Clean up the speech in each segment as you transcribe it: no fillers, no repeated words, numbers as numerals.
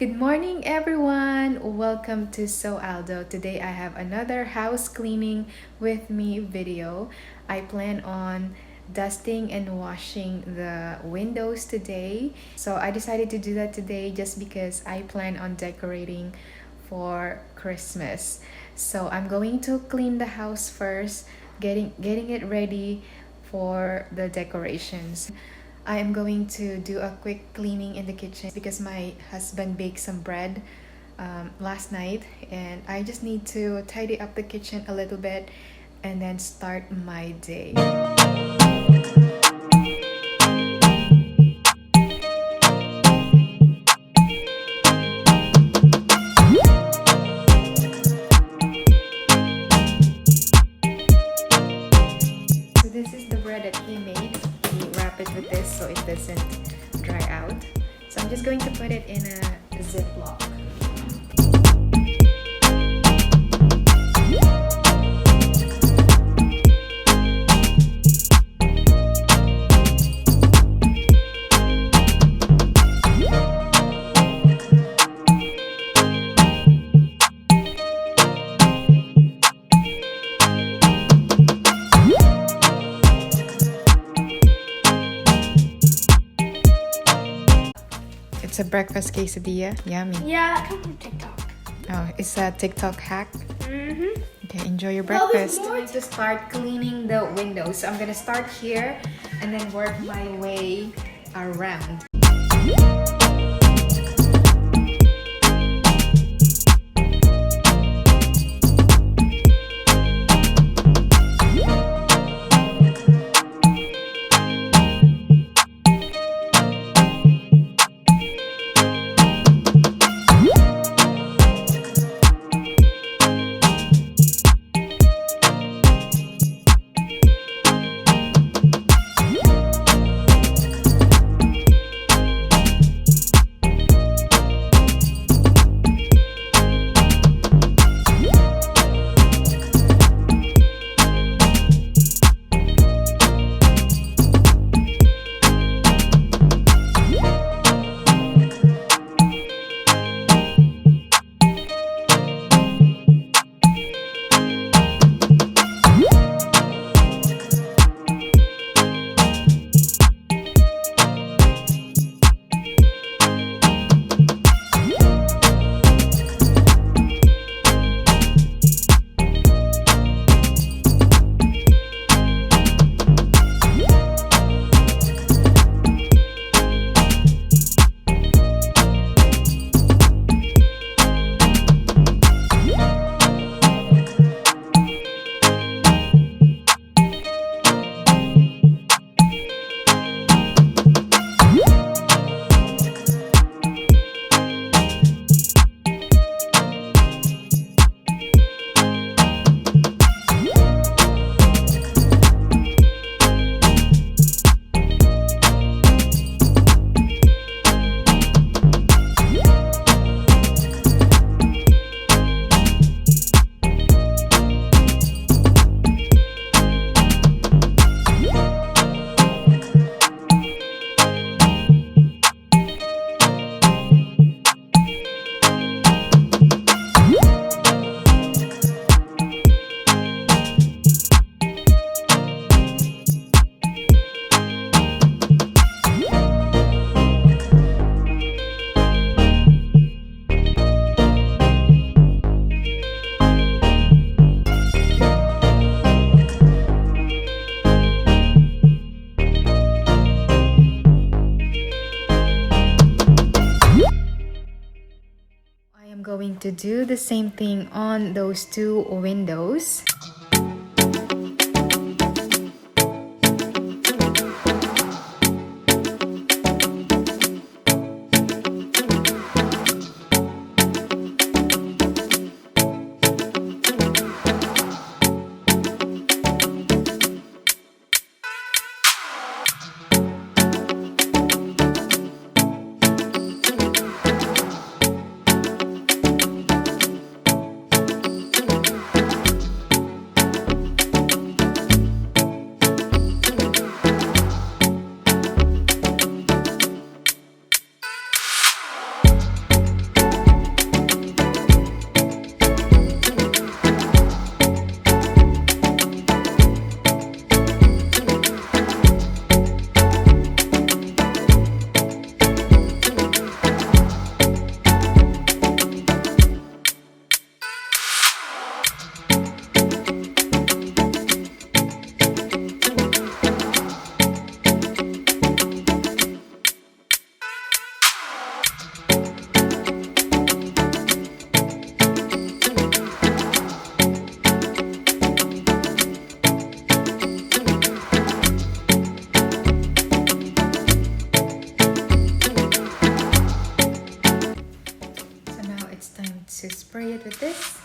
Good morning, everyone. Welcome to Sew Aldo. Today I have another house cleaning with me video. I plan on dusting and washing the windows today. So I decided to do that today just because I plan on decorating for Christmas. So I'm going to clean the house first, getting it ready for the decorations. I am going to do a quick cleaning in the kitchen because my husband baked some bread last night, and I just need to tidy up the kitchen a little bit and then start my day. So this is the bread that he made. He wrapped it with this so it doesn't dry out. So I'm just going to put it in a Ziploc. It's a breakfast quesadilla. Yummy. Yeah, it comes from TikTok. Oh, it's a TikTok hack. Mm-hmm. Okay, enjoy your Well, breakfast. there's I'm more going to start cleaning the windows. So I'm gonna start here and then work my way around. I'm going to do the same thing on those two windows. to spray it with this.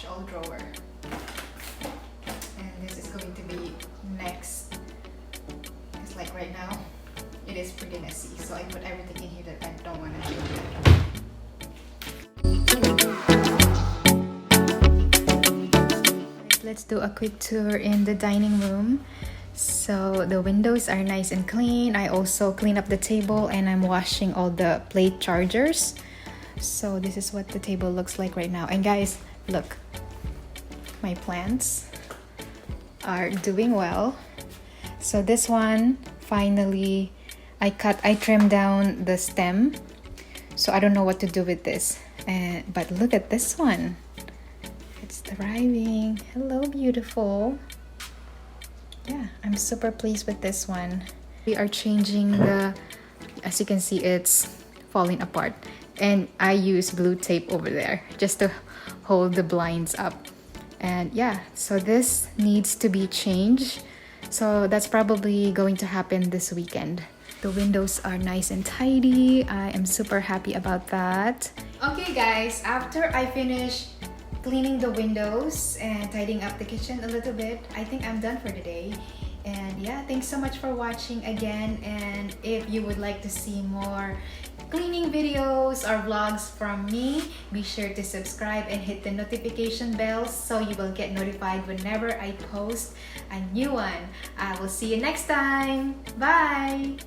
All drawer, and this is going to be next, because like right now it is pretty messy, so I put everything in here that I don't want to change it. Let's do a quick tour in the dining room. So the windows are nice and clean. I also clean up the table and I'm washing all the plate chargers. So this is what the table looks like right now. And guys, look, my plants are doing well. So this one, finally, I trimmed down the stem. So I don't know what to do with this. But look at this one. It's thriving. Hello, beautiful. Yeah, I'm super pleased with this one. We are changing as you can see, it's falling apart. And I use blue tape over there just to hold the blinds up. And yeah, so this needs to be changed. So that's probably going to happen this weekend. The windows are nice and tidy. I am super happy about that. Okay guys, after I finish cleaning the windows and tidying up the kitchen a little bit, I think I'm done for today. And yeah, thanks so much for watching again. And if you would like to see more cleaning videos or vlogs from me, be sure to subscribe and hit the notification bell so you will get notified whenever I post a new one. I will see you next time. Bye!